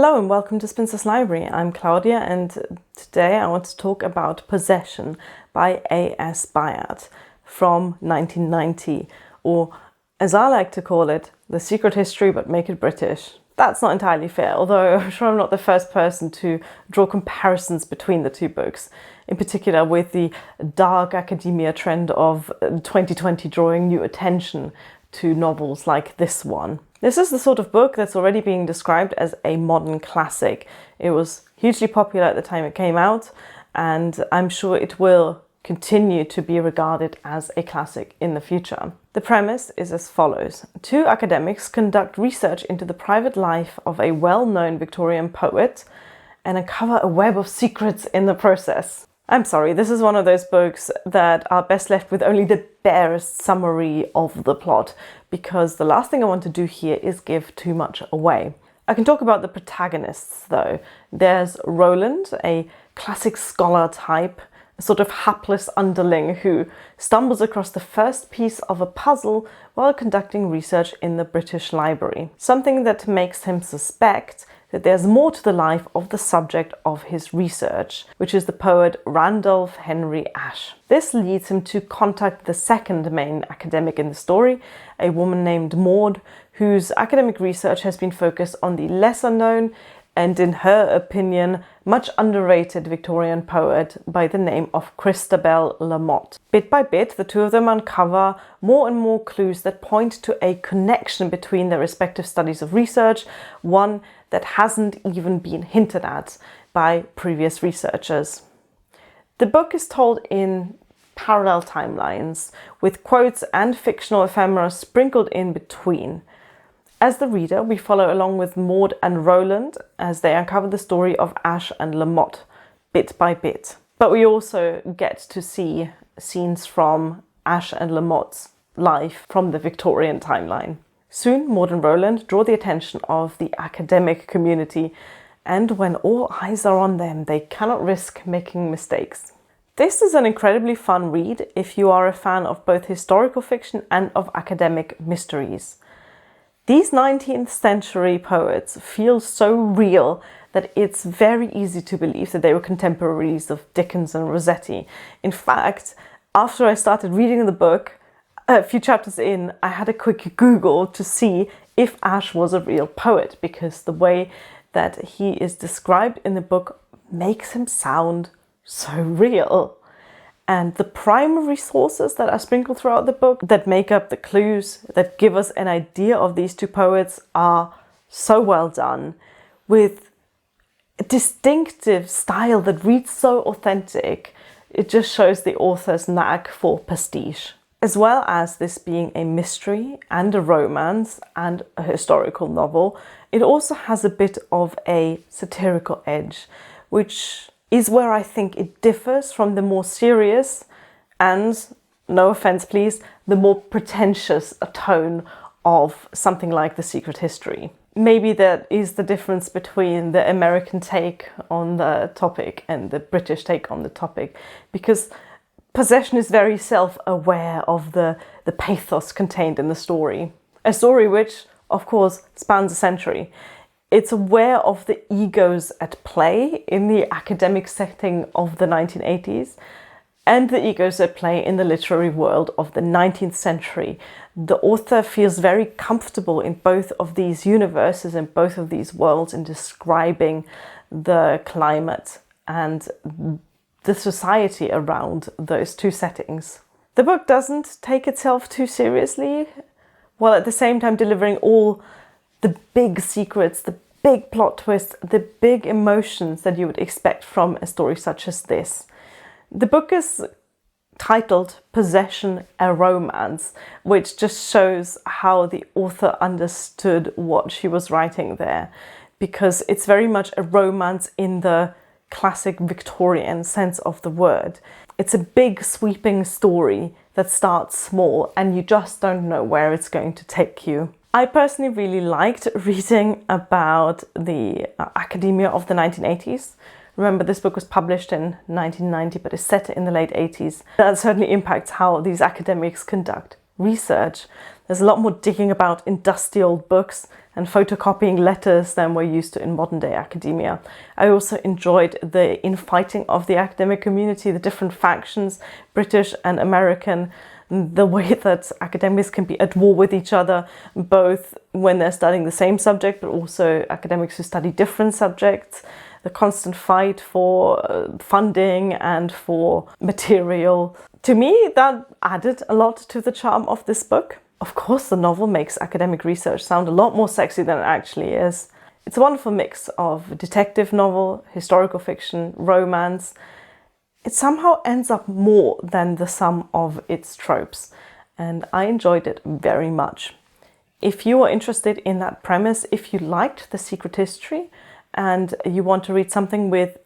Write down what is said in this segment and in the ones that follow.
Hello and welcome to Spinster's Library. I'm Claudia and today I want to talk about Possession by A.S. Byatt from 1990, or as I like to call it, The Secret History but Make It British. That's not entirely fair, although I'm sure I'm not the first person to draw comparisons between the two books, in particular with the dark academia trend of 2020 drawing new attention to novels like this one. This is the sort of book that's already being described as a modern classic. It was hugely popular at the time it came out, and I'm sure it will continue to be regarded as a classic in the future. The premise is as follows. Two academics conduct research into the private life of a well-known Victorian poet and uncover a web of secrets in the process. I'm sorry, this is one of those books that are best left with only the barest summary of the plot, because the last thing I want to do here is give too much away. I can talk about the protagonists though. There's Roland, a classic scholar type, a sort of hapless underling who stumbles across the first piece of a puzzle while conducting research in the British Library. Something that makes him suspect that there's more to the life of the subject of his research, which is the poet Randolph Henry Ashe. This leads him to contact the second main academic in the story, a woman named Maud, whose academic research has been focused on the lesser known and, in her opinion, much underrated Victorian poet by the name of Christabel La Motte. Bit by bit, the two of them uncover more and more clues that point to a connection between their respective studies of research, one that hasn't even been hinted at by previous researchers. The book is told in parallel timelines, with quotes and fictional ephemera sprinkled in between. As the reader, we follow along with Maud and Roland as they uncover the story of Ashe and La Motte, bit by bit. But we also get to see scenes from Ashe and La Motte's life from the Victorian timeline. Soon, Maud and Roland draw the attention of the academic community, and when all eyes are on them, they cannot risk making mistakes. This is an incredibly fun read if you are a fan of both historical fiction and of academic mysteries. These 19th century poets feel so real that it's very easy to believe that they were contemporaries of Dickens and Rossetti. In fact, after I started reading the book, a few chapters in, I had a quick Google to see if Ashe was a real poet, because the way that he is described in the book makes him sound so real. And the primary sources that are sprinkled throughout the book that make up the clues that give us an idea of these two poets are so well done, with a distinctive style that reads so authentic. It just shows the author's knack for pastiche. As well as this being a mystery and a romance and a historical novel, it also has a bit of a satirical edge, which is where I think it differs from the more serious and, no offense please, the more pretentious tone of something like The Secret History. Maybe that is the difference between the American take on the topic and the British take on the topic, because Possession is very self-aware of the pathos contained in the story. A story which, of course, spans a century. It's aware of the egos at play in the academic setting of the 1980s and the egos at play in the literary world of the 19th century. The author feels very comfortable in both of these universes and both of these worlds in describing the climate and the society around those two settings. The book doesn't take itself too seriously, while at the same time delivering all the big secrets, the big plot twists, the big emotions that you would expect from a story such as this. The book is titled Possession, a Romance, which just shows how the author understood what she was writing there, because it's very much a romance in the classic Victorian sense of the word. It's a big sweeping story that starts small and you just don't know where it's going to take you. I personally really liked reading about the academia of the 1980s. Remember, this book was published in 1990 but is set in the late 80s. That certainly impacts how these academics conduct research. There's a lot more digging about in dusty old books and photocopying letters than we're used to in modern day academia. I also enjoyed the infighting of the academic community, the different factions, British and American, the way that academics can be at war with each other, both when they're studying the same subject, but also academics who study different subjects, the constant fight for funding and for material. To me, that added a lot to the charm of this book. Of course, the novel makes academic research sound a lot more sexy than it actually is. It's a wonderful mix of detective novel, historical fiction, romance. It somehow ends up more than the sum of its tropes, and I enjoyed it very much. If you are interested in that premise, if you liked The Secret History and you want to read something with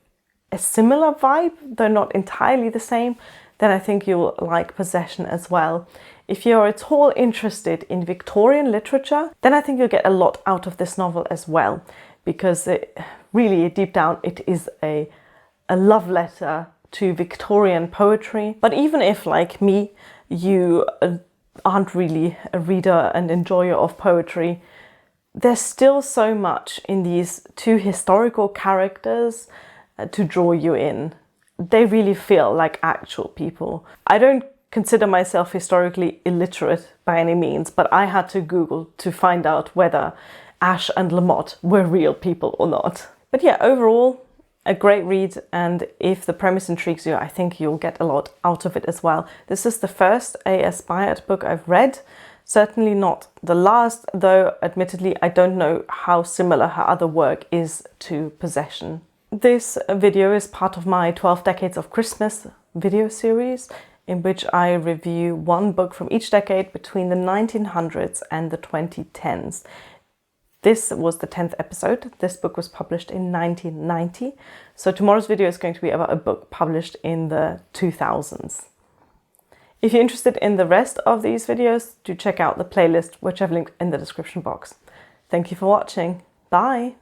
a similar vibe, though not entirely the same, then I think you'll like Possession as well. If you're at all interested in Victorian literature, then I think you'll get a lot out of this novel as well, because really deep down it is a love letter to Victorian poetry. But even if, like me, you aren't really a reader and enjoyer of poetry, there's still so much in these two historical characters to draw you in. They really feel like actual people. I don't consider myself historically illiterate by any means, but I had to Google to find out whether Ashe and La Motte were real people or not. But yeah, overall, a great read, and if the premise intrigues you, I think you'll get a lot out of it as well. This is the first A.S. Byatt book I've read, certainly not the last, though admittedly I don't know how similar her other work is to Possession. This video is part of my 12 Decades of Christmas video series, in which I review one book from each decade between the 1900s and the 2010s. This was the 10th episode. This book was published in 1990. So tomorrow's video is going to be about a book published in the 2000s. If you're interested in the rest of these videos, do check out the playlist, which I've linked in the description box. Thank you for watching. Bye!